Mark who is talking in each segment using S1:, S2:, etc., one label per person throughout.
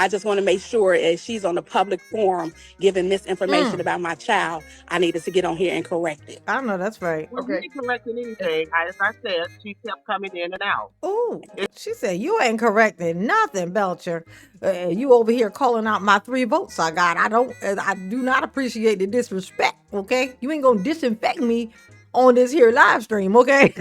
S1: I just want to make sure if she's on a public forum giving misinformation about my child, I needed to get on here and correct it.
S2: I know that's right.
S3: Well, you ain't correcting anything. As I said, she kept coming in and out.
S2: Oh, she said you ain't correcting nothing, Belcher. You over here calling out my 3 votes I got. I do not appreciate the disrespect. Okay, you ain't gonna disinfect me on this here live stream. Okay.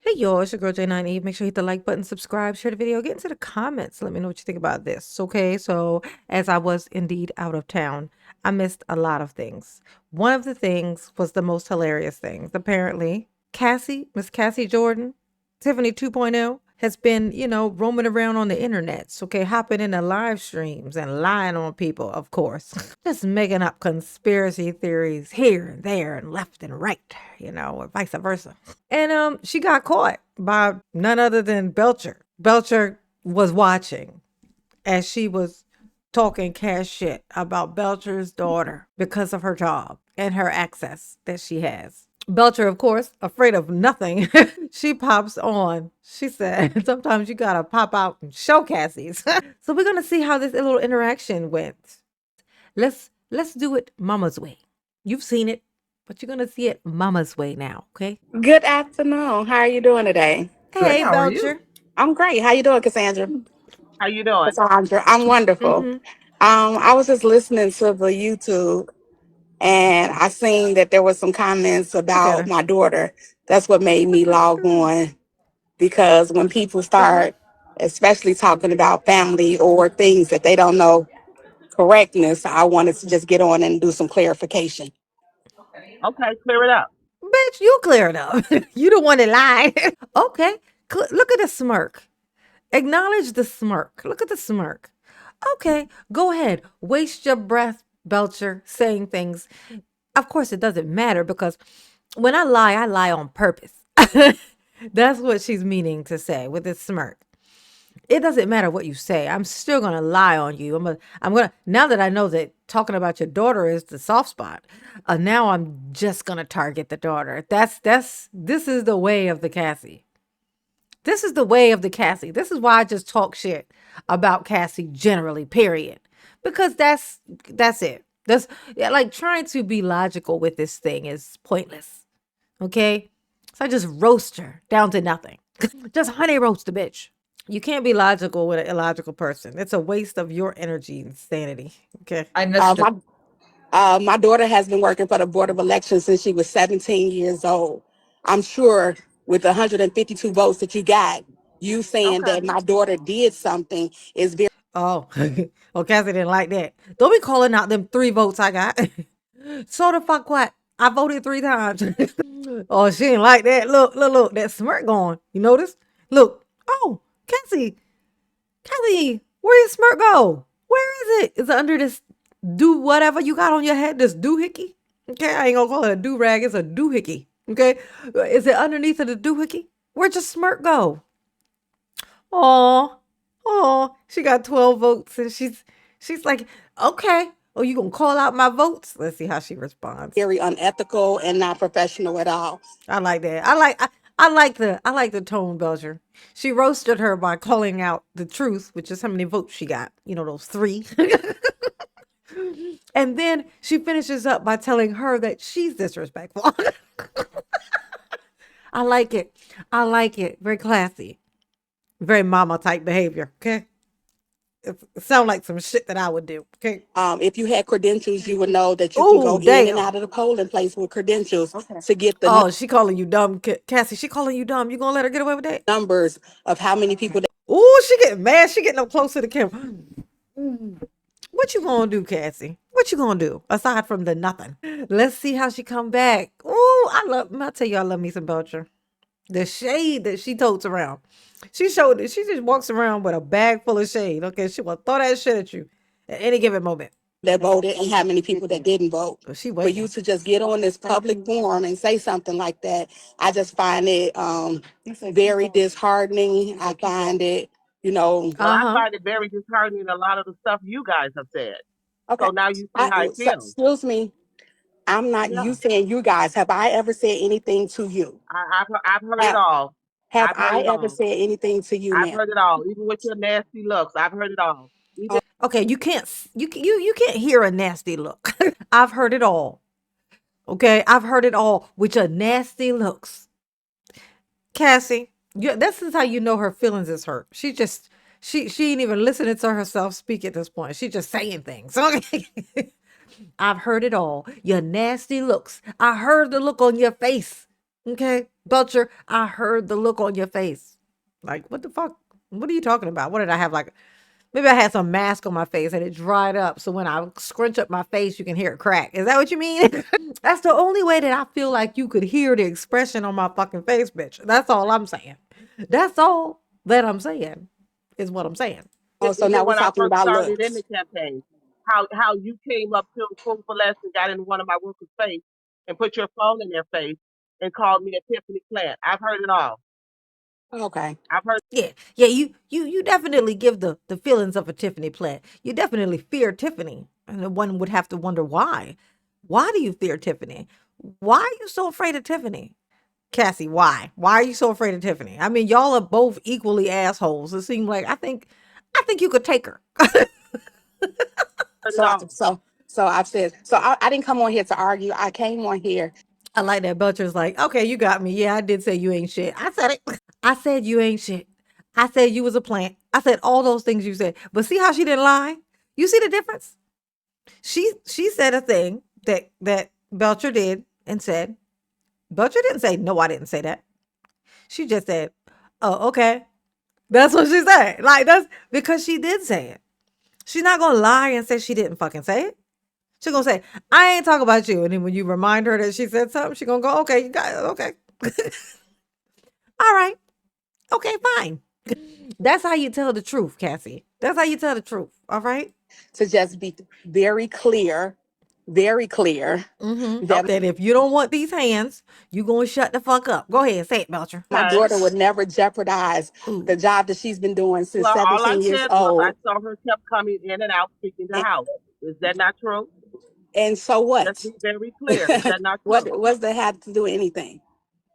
S2: Hey y'all, it's your girl J9 Eve. Make sure you hit the like button, subscribe, share the video, get into the comments. Let me know what you think about this. Okay, so as I was indeed out of town, I missed a lot of things. One of the things was the most hilarious things. Apparently, Miss Cassie Jordan, Tiffany 2.0, has been, roaming around on the internet, okay, hopping into live streams and lying on people, of course. Just making up conspiracy theories here and there and left and right, or vice versa. And she got caught by none other than Belcher. Belcher was watching as she was talking cash shit about Belcher's daughter because of her job and her access that she has. Belcher, of course, afraid of nothing, she pops on. She said, sometimes you gotta pop out and show Cassie's. So we're gonna see how this little interaction went. Let's do it mama's way. You've seen it, but you're gonna see it mama's way now, okay?
S1: Good afternoon. How are you doing today?
S2: Hey,
S3: How are you?
S2: Belcher.
S1: I'm great. How you doing, Cassandra?
S3: How you doing?
S1: Cassandra, I'm wonderful.
S2: Mm-hmm.
S1: I was just listening to the YouTube and I seen that there was some comments
S2: Look at
S1: about
S2: her.
S1: my daughter. That's what made me log on because when people start, especially talking about family or things that they don't know correctness, I wanted to just get on and do some clarification.
S3: Okay, clear it up.
S2: Bitch, you clear it up. You the one that lied. Okay. Look at the smirk. Acknowledge the smirk. Look at the smirk. Okay, go ahead. Waste your breath, Belcher, saying things. Of course, it doesn't matter because when I lie on purpose. That's what she's meaning to say with this smirk. It doesn't matter what you say. I'm still gonna lie on you. I'm gonna now that I know that talking about your daughter is the soft spot. Now I'm just gonna target the daughter. This is the way of the Cassie. This is the way of the Cassie. This is why I just talk shit about Cassie generally, period. Because that's it. That's like trying to be logical with this thing is pointless. Okay? So I just roast her down to nothing. Just honey roast the bitch. You can't be logical with an illogical person. It's a waste of your energy and sanity. Okay.
S3: I missed it.
S1: My daughter has been working for the Board of Elections since she was 17 years old. I'm sure with the 152 votes that you got, you saying
S3: Okay.
S1: that my daughter did something is very
S2: Oh, well, Cassie didn't like that. Don't be calling out them 3 votes I got. So the fuck what? I voted 3 times. Oh, she didn't like that. Look, that smirk going. You notice? Look. Oh, Cassie, where your smirk go? Where is it? Is it under this do whatever you got on your head? This doohickey? Okay, I ain't gonna call it a do rag. It's a doohickey. Okay, is it underneath of the doohickey? Where'd your smirk go? Oh, she got 12 votes and she's like, okay. Oh, you gonna call out my votes? Let's see how she responds.
S1: very unethical and not professional at all.
S2: I like that. I like the tone, Belcher. She roasted her by calling out the truth, which is how many votes she got. Those 3. And then she finishes up by telling her that she's disrespectful. I like it. I like it. Very classy. Very mama type behavior. Okay. It sounds like some shit that I would do. Okay.
S1: If you had credentials, you would know that you can
S2: Oh,
S1: go in and
S2: damn.
S1: out of the polling place with credentials
S3: Okay.
S1: to get the
S2: Oh, she calling you dumb, Cassie. She calling you dumb. You gonna let her get away with that?
S1: numbers of how many people that
S2: Oh, she getting mad. She getting up close to the camera. What you gonna do, Cassie? What you gonna do aside from the nothing? Let's see how she come back. Oh, I tell you, I love me some Belcher. The shade that she totes around. She showed it. She just walks around with a bag full of shade. Okay, she will throw that shit at you at any given moment.
S1: that voted and how many people that didn't vote.
S2: But she
S1: For you
S2: waiting.
S1: to just get on this public forum and say something like that, I just find it very disheartening. I find it,
S3: Well, I
S2: Uh-huh.
S3: find it very disheartening a lot of the stuff you guys have said. So
S1: okay.
S3: now you see how I feel.
S1: Excuse me. I'm not you
S3: Yeah,
S1: saying you guys. Have I ever said anything to you?
S3: I've heard it
S1: Have
S3: all.
S1: have
S3: I've heard
S1: I
S3: it
S1: ever
S3: all.
S1: said anything to you,
S3: I've
S1: ma'am?
S3: heard it all. Even with your nasty looks, I've heard it all. Even
S2: Okay, you can't you can't hear a nasty look. I've heard it all. Okay, I've heard it all with your nasty looks. Cassie, this is how you know her feelings is hurt. She ain't even listening to herself speak at this point. She just saying things. Okay. I've heard it all. Your nasty looks. I heard the look on your face. Okay, Belcher, I heard the look on your face. Like, what the fuck? What are you talking about? What did I have? Like, maybe I had some mask on my face and it dried up. So when I scrunch up my face, you can hear it crack. Is that what you mean? That's the only way that I feel like you could hear the expression on my fucking face, bitch. That's all I'm saying. That's all that I'm saying, is what I'm saying.
S1: Oh, so
S3: even
S1: now we're
S3: when I
S1: talking
S3: first
S1: about
S3: started in
S1: looks.
S3: the campaign, how you came up to full blast and got in one of my workers' face and put your phone in their face and called me a Tiffany plant. I've heard it all.
S1: Okay.
S3: I've heard
S2: Yeah, yeah, you definitely give the feelings of a Tiffany plant. You definitely fear Tiffany, and one would have to wonder why. Why do you fear Tiffany? Why are you so afraid of Tiffany, Cassie? Why? Why are you so afraid of Tiffany? I mean, y'all are both equally assholes. It seems like I think you could take her.
S3: it
S1: So
S3: all.
S1: I've said so I didn't come on here to argue. I came on here.
S2: I like that Belcher's like, okay, you got me. Yeah, I did say you ain't shit. I said it. I said you ain't shit. I said you was a plant. I said all those things you said. But see how she didn't lie? You see the difference? She said a thing that Belcher did and said. Belcher didn't say, no, I didn't say that. She just said, oh, okay. That's what she said. Like, that's because she did say it. She's not gonna lie and say she didn't fucking say it. She's gonna say, I ain't talking about you. And then when you remind her that she said something, she's gonna go, okay, you got it, okay. All right. Okay, fine. That's how you tell the truth, Cassie. That's how you tell the truth. All right.
S1: To just be very clear that
S2: That if you don't want these hands, you gonna shut the fuck up. Go ahead, say it, Belcher.
S1: my
S3: Okay.
S1: daughter would never jeopardize the
S2: Ooh.
S1: job that she's been doing since
S3: Well, all I
S1: 17 years
S3: said was I
S1: old.
S3: saw her kept coming in and out speaking to
S1: And,
S3: house. Is that not true?
S1: and so
S3: Let's
S1: what?
S3: be very clear. Is that not
S1: What
S3: true?
S1: what's that had to do with anything?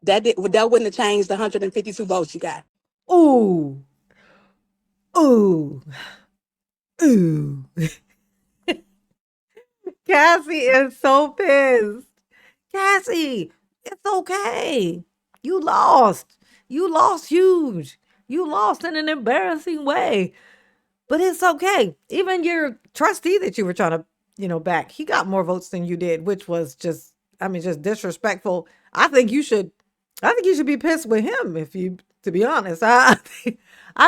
S1: That wouldn't have changed the 152 votes you got.
S2: Ooh. Ooh. Ooh. Cassie is so pissed. Cassie, it's okay. You lost. You lost huge. You lost in an embarrassing way. But it's okay. Even your trustee that you were trying to, back, he got more votes than you did, which was just, I mean, just disrespectful. I think you should be pissed with him if you, to be honest. I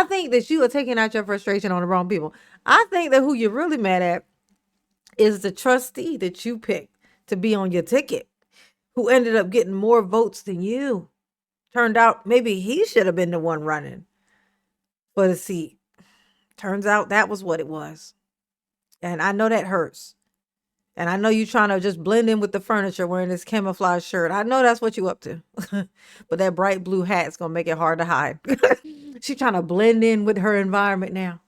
S2: think that you are taking out your frustration on the wrong people. I think that who you're really mad at is the trustee that you picked to be on your ticket, who ended up getting more votes than you. Turned out maybe he should have been the one running for the seat. Turns out that was what it was. And I know that hurts. And I know you trying to just blend in with the furniture wearing this camouflage shirt. I know that's what you up to. But that bright blue hat's gonna make it hard to hide. She trying to blend in with her environment now.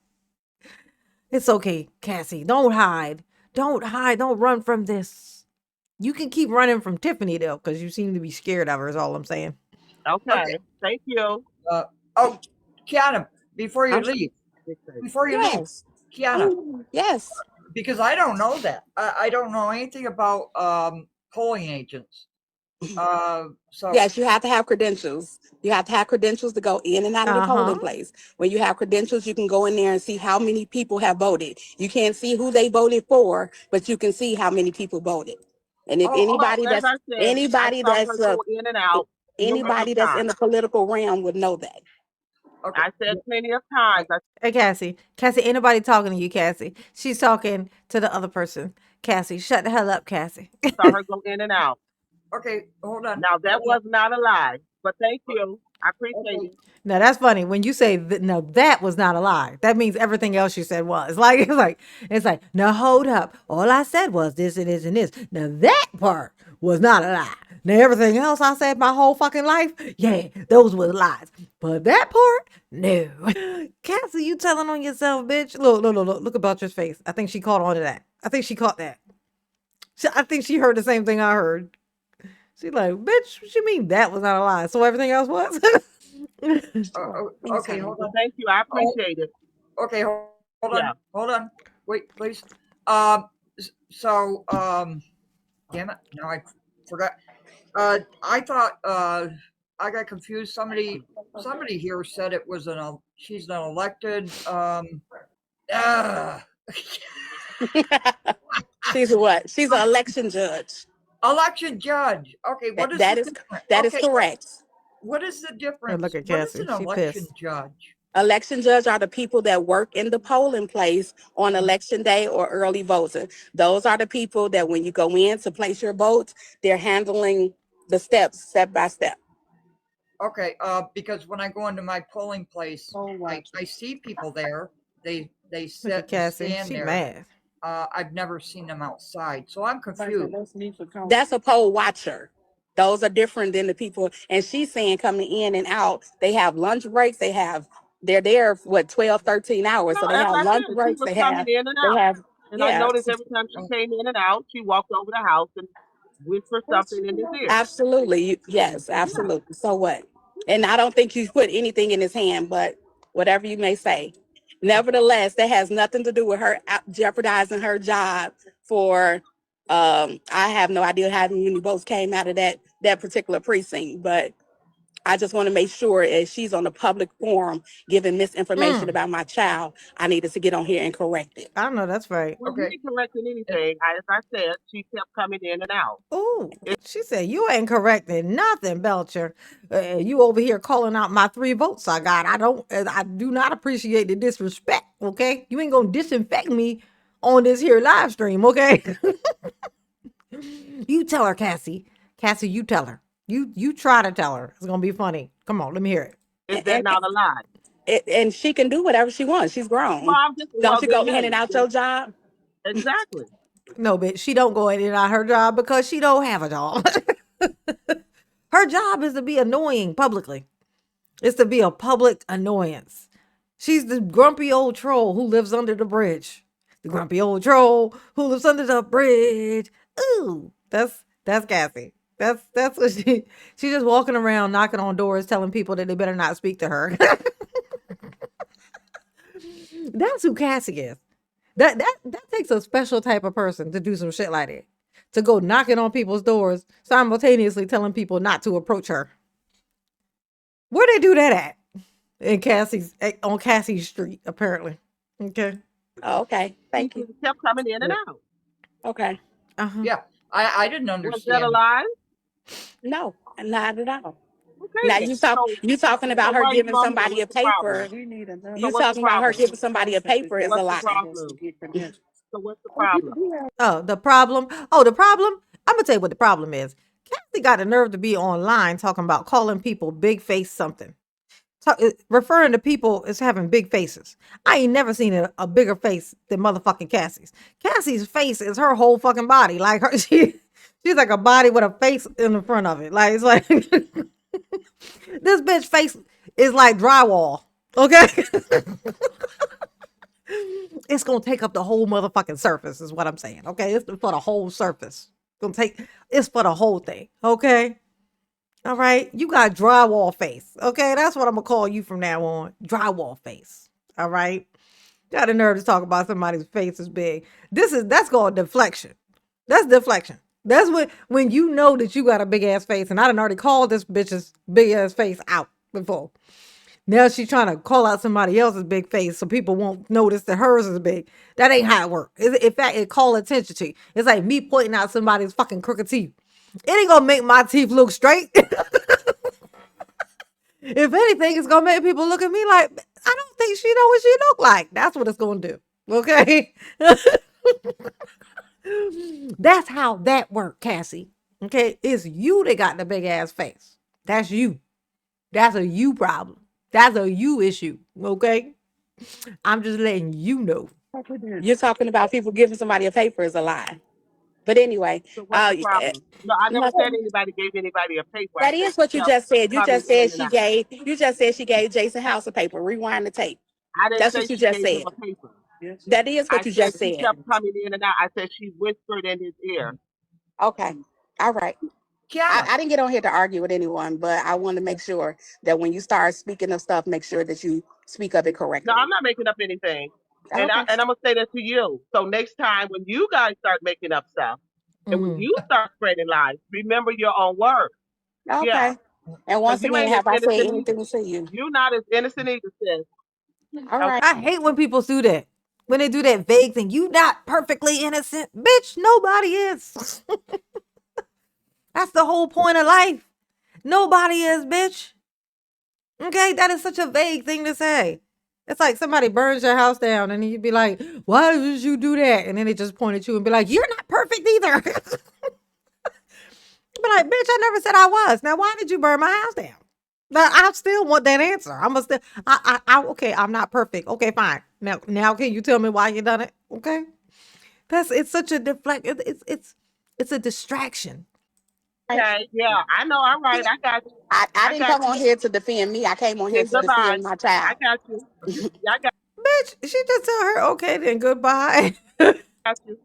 S2: It's okay, Cassie. Don't hide. Don't hide. Don't run from this. You can keep running from Tiffany though, because you seem to be scared of her, is all I'm saying.
S3: Okay.
S4: Okay.
S3: Thank you.
S4: Oh, Kiana, before you
S1: I'm
S4: leave,
S3: Big thing.
S4: before you leave,
S1: yes.
S4: Kiana,
S1: Yes.
S4: because I don't know that. I don't know anything about polling agents. So
S1: Yes, you have to have credentials. You have to have credentials to go in and out of the polling
S2: Uh-huh.
S1: place. When you have credentials, you can go in there and see how many people have voted. You can't see who they voted for, but you can see how many people voted. And if
S4: oh,
S3: Well, as I said, I
S1: anybody
S3: saw her
S1: that's
S3: go in and out numerous
S1: anybody that's in
S3: times.
S1: the political realm would know that.
S4: okay.
S3: I said plenty of times. I
S2: Hey, Cassie. Cassie, ain't nobody talking to you, Cassie. She's talking to the other person. Cassie, shut the hell up, Cassie.
S3: saw her go in and out.
S4: Okay, hold on.
S3: Now that
S4: Hold
S3: was not a lie, but thank you. I
S4: on.
S3: appreciate
S4: Okay.
S3: it.
S2: Now that's funny. When you say that, no, that was not a lie. That means everything else you said was. Like it's like, now hold up. All I said was this and this and this. Now that part was not a lie. Now everything else I said my whole fucking life, yeah, those were lies. But that part, no. Cassie, you telling on yourself, bitch. Look at Belcher's face. I think she caught on to that. I think she caught that. I think she heard the same thing I heard. She like, bitch, what you mean that was not a lie? So everything else was?
S4: Okay, hold
S3: Well,
S4: on.
S3: thank you. I
S4: Oh,
S3: appreciate it.
S4: okay, hold on,
S3: Yeah.
S4: hold on. Wait, please. Um, so, damn it, now I forgot. I thought I got confused. Somebody here said it was she's an elected uh,
S1: She's a what? She's an election judge.
S4: election judge. Okay,
S1: That
S4: what is
S1: that
S4: the
S1: is
S4: difference?
S1: that is
S4: Okay,
S1: correct.
S4: what is the
S2: Oh, look
S4: difference?
S2: at
S4: What is
S2: Cassie.
S4: an
S2: She
S4: election
S2: pissed.
S4: judge?
S1: Election judge are the people that work in the polling place on election day or early voting. Those are the people that when you go in to place your vote, they're handling the steps step by step.
S4: Okay, because when I go into my polling place, I see people there. They
S2: Look
S4: sit
S2: at
S4: and
S2: Cassie.
S4: stand
S2: She
S4: there.
S2: mad.
S4: I've never seen them outside, so I'm confused.
S1: That's a poll watcher. Those are different than the people. And she's saying coming in and out, they have lunch breaks. They're there, what, 12, 13 hours.
S3: No,
S1: So they
S3: that's
S1: have
S3: what I
S1: lunch
S3: said. She
S1: breaks.
S3: was coming in and
S1: They
S3: out.
S1: have,
S3: And I
S1: yeah.
S3: noticed every time she came in and out, she walked over the house and whispered something in his ear.
S1: Absolutely. Yes,
S3: Yeah.
S1: absolutely. So what? And I don't think you put anything in his hand, but whatever you may say. Nevertheless, that has nothing to do with her jeopardizing her job for I have no idea how many votes came out of that particular precinct, but I just want to make sure if she's on a public forum giving misinformation
S2: Mm,
S1: about my child, I needed to get on here and correct it.
S2: I know that's right.
S3: Well, you
S4: Okay,
S3: ain't correcting
S4: and
S3: anything. As I said, she kept coming in and out.
S2: Oh,
S3: It,
S2: she said, you ain't correcting nothing, Belcher. You over here calling out my 3 votes I got. I do not appreciate the disrespect, okay? You ain't gonna disinfect me on this here live stream, okay? You tell her, Cassie. Cassie, you tell her. You try to tell her. It's gonna be funny. Come on, let me hear it.
S3: is that
S1: And,
S3: not a lie?
S1: and she can do whatever she wants. She's
S3: Well,
S1: grown.
S3: I'm just,
S1: Don't
S3: well,
S1: you
S3: then,
S1: go in
S3: hey,
S1: and out your job?
S3: exactly.
S2: No, bitch, she don't go in and out her job because she don't have a job. Her job is to be annoying publicly. It's to be a public annoyance. She's the grumpy old troll who lives under the bridge. The grumpy old troll who lives under the bridge. Ooh, that's Cassie. That's what she's just walking around knocking on doors telling people that they better not speak to her. That's who Cassie is. That takes a special type of person to do some shit like that. To go knocking on people's doors, simultaneously telling people not to approach her. Where they do that at? In Cassie's on Cassie's street, apparently. Okay.
S1: Oh, okay.
S3: She
S1: Thank you.
S3: just kept coming in and
S4: yeah,
S3: out.
S1: Okay.
S2: Uh-huh.
S4: yeah, I didn't
S3: Was that a
S4: understand.
S3: lie?
S1: No, not at all.
S3: Okay,
S1: Now
S3: then.
S1: you talking
S3: So
S1: about her
S3: what are you
S1: giving
S3: gonna do?
S1: somebody a
S3: What's the problem?
S1: paper.
S3: So
S1: You
S3: what's the
S1: talking about her
S3: problem?
S1: giving somebody a paper is a
S3: What's the
S1: lie.
S3: problem? So what's the problem?
S2: Oh, the problem. Oh, the problem. I'm gonna tell you what the problem is. Cassie got the nerve to be online talking about calling people big face something. Referring to people as having big faces. I ain't never seen a bigger face than motherfucking Cassie's. Cassie's face is her whole fucking body. Like her, she's like a body with a face in the front of it. Like it's like this bitch face is like drywall. Okay, it's gonna take up the whole motherfucking surface. Is what I'm saying. Okay, it's for the whole surface. It's for the whole thing. Okay. All right, you got drywall face. Okay, that's what I'm gonna call you from now on. Drywall face. All right, got a nerve to talk about somebody's face is big. That's called deflection. That's deflection. That's when you know that you got a big ass face, and I done already called this bitch's big ass face out before. Now she's trying to call out somebody else's big face so people won't notice that hers is big. That ain't how it works. In fact, it call attention to you. It's like me pointing out somebody's fucking crooked teeth. It ain't gonna make my teeth look straight. If anything, it's gonna make people look at me like I don't think she know what she look like. That's what it's gonna do. Okay. That's how that work, Cassie. Okay, it's you that got the big ass face. That's you. That's a you problem. That's a you issue. Okay. I'm just letting you know.
S1: You're talking about people giving somebody a paper is a lie. But anyway,
S3: So what's the
S1: yeah,
S3: problem? No, I never said
S1: nothing.
S3: anybody gave anybody a paper. I
S1: That
S3: said
S1: is
S3: she
S1: what you
S3: kept
S1: just said.
S3: coming in and
S1: You just said she gave Jason House a paper. Rewind the tape.
S3: out. I didn't
S1: That's
S3: say
S1: what you
S3: she
S1: just
S3: gave him
S1: said.
S3: a paper.
S1: That is
S3: I
S1: what you
S3: said
S1: just
S3: she
S1: said.
S3: kept coming in and out. I said she whispered in his ear.
S1: Okay. All right.
S4: Kiana.
S1: I didn't get on here to argue with anyone, but I want to make sure that when you start speaking of stuff, make sure that you speak of it
S3: No, I'm
S1: correctly.
S3: not making up anything.
S1: Okay.
S3: And I'm gonna say that to you. So next time when you guys start making up stuff and when
S2: Mm-hmm.
S3: you start spreading lies, remember your own word. Yeah.
S1: Okay. And
S3: Because
S1: once
S3: you
S1: again,
S3: ain't as
S1: have I said
S3: innocent either.
S1: anything to you?
S3: You're not as innocent either, sis.
S1: All
S3: Okay.
S1: right.
S2: I hate when people do that. When they do that vague thing, you not perfectly innocent, bitch. Nobody is. That's the whole point of life. Nobody is, bitch. Okay, that is such a vague thing to say. It's like somebody burns your house down, and you'd be like, "Why did you do that?" And then they just point at you and be like, "You're not perfect either." Be like, "Bitch, I never said I was. Now, why did you burn my house down?" But I still want that answer. I'm still, okay. I'm not perfect. Okay, fine. Now, can you tell me why you done it? Okay, it's such a deflect. It's a distraction.
S1: Right.
S3: Okay. Yeah. I know. All right. I got you.
S1: I
S3: I
S1: didn't
S3: got
S1: come on
S3: you.
S1: here to defend me. I came on here
S3: Then
S1: to
S3: goodbye.
S1: defend my
S3: I
S1: child.
S3: got you. Yeah,
S2: Bitch, she just tell her, okay, then goodbye.
S3: got you.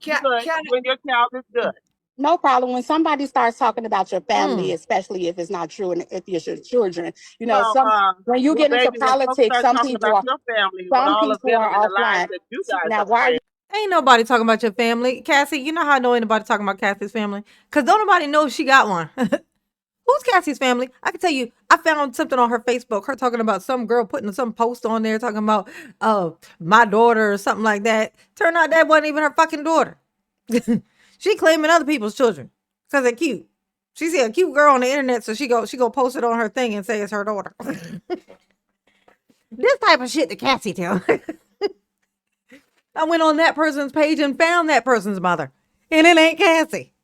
S3: You good.
S4: Kiana.
S3: You and your child is good.
S1: No problem. When somebody starts talking about your family,
S2: Mm.
S1: especially if it's not true and if it's your children,
S3: Well,
S1: some when you
S3: well,
S1: get into
S3: baby, when folks
S1: politics,
S3: start talking about your family with
S1: some
S3: all of
S1: people
S3: them and
S1: are
S3: the lies
S1: offline.
S3: that you guys
S1: Now,
S3: are
S1: why are
S3: spreading.
S1: you
S2: Ain't nobody talking about your family. Cassie, you know how I know ain't nobody talking about Cassie's family? Because don't nobody know if she got one. Who's Cassie's family? I can tell you, I found something on her Facebook, her talking about some girl putting some post on there talking about my daughter or something like that. Turned out that wasn't even her fucking daughter. She claiming other people's children because they're cute. She see a cute girl on the internet, so she go post it on her thing and say it's her daughter. This type of shit that Cassie tell. I went on that person's page and found that person's mother. And it ain't Cassie.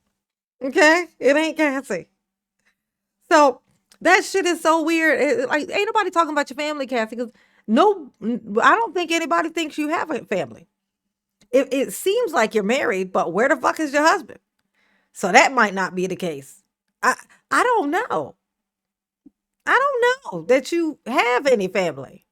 S2: Okay? It ain't Cassie. So that shit is so weird. Like, ain't nobody talking about your family, Cassie, because I don't think anybody thinks you have a family. It seems like you're married, but where the fuck is your husband? So that might not be the case. I I don't know. I don't know that you have any family.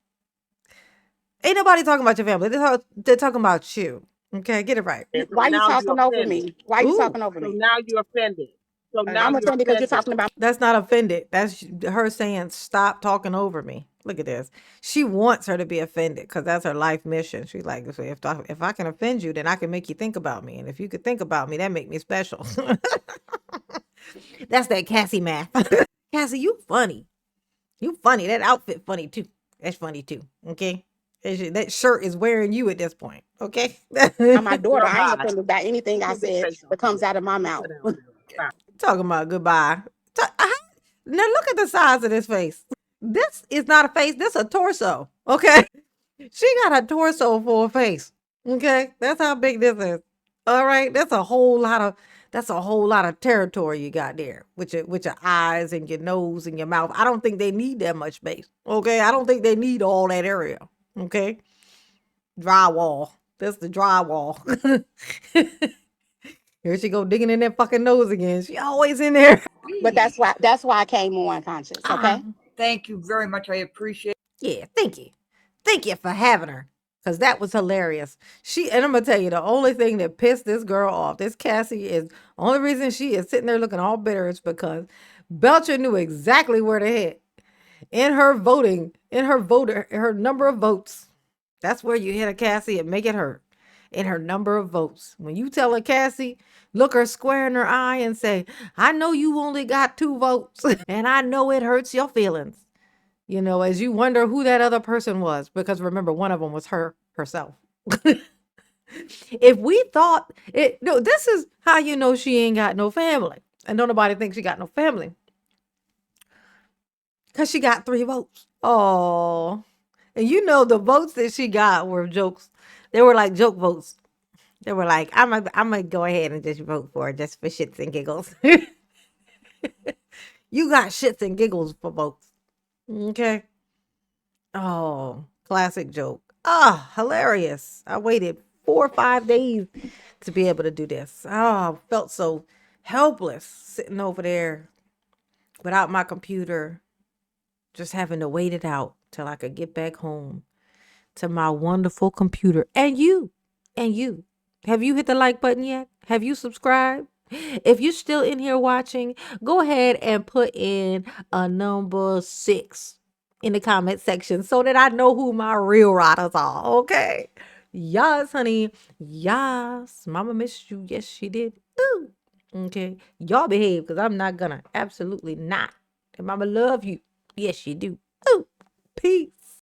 S2: Ain't nobody talking about your family. They're talking about you. Okay, get it right.
S3: So
S1: why you
S3: now you're
S1: talking over
S3: offended.
S1: me? Why you
S2: Ooh.
S1: talking over
S3: So
S1: me?
S3: now you're offended. So now
S1: I'm
S3: you're
S1: offended because you're
S3: offended.
S1: talking about
S2: That's not offended. That's her saying, stop talking over me. Look at this. She wants her to be offended because that's her life mission. She's like, "So if I can offend you, then I can make you think about me. And if you could think about me, that make me special." That's that Cassie math. Cassie, you funny. You funny. That outfit funny too. That's funny too. Okay. That shirt is wearing you at this point. Okay.
S1: my daughter.
S3: Girl,
S1: I ain't
S3: bye.
S1: offended by anything I
S3: Let me
S1: said
S3: say
S1: that
S3: something.
S1: comes out of my
S3: You
S1: mouth.
S3: sit down there. Bye.
S2: Talking about goodbye. Now look at the size of this face. This is not a face. This is a torso. Okay. She got a torso for a face. Okay. That's how big this is. All right. That's a whole lot of territory you got there with your eyes and your nose and your mouth. I don't think they need that much space. Okay. I don't think they need all that area. Okay. Drywall. That's the drywall. Here she go digging in that fucking nose again. She always in there.
S1: But that's why I came on conscious. Okay.
S4: Thank you very much. I appreciate.
S2: Yeah, thank you. Thank you for having her. Cause that was hilarious. And I'm gonna tell you the only thing that pissed this girl off, this Cassie, is only reason she is sitting there looking all bitter is because Belcher knew exactly where to hit in her voting, her number of votes. That's where you hit a Cassie and make it hurt. In her number of votes. When you tell a Cassie, look her square in her eye and say, I know you only got 2 votes, and I know it hurts your feelings. As you wonder who that other person was, because remember, one of them was herself. If we thought it, no, this is how you know she ain't got no family, and don't nobody think she got no family, because she got 3 votes. Oh, and the votes that she got were jokes. They were like joke votes. They were like, I'm gonna go ahead and just vote for her just for shits and giggles. You got shits and giggles for votes. Okay. Oh, classic joke. Ah, hilarious. I waited 4 or 5 days to be able to do this. Oh, I felt so helpless sitting over there without my computer, just having to wait it out till I could get back home to my wonderful computer. And you, have you hit the like button yet? Have you subscribed? If you're still in here watching, go ahead and put in a number 6 in the comment section so that I know who my real riders are. Okay. Yes, honey. Yes. Mama missed you. Yes, she did. Ooh. Okay. Y'all behave because I'm not gonna. Absolutely not. And mama love you. Yes, you do. Ooh. Peace.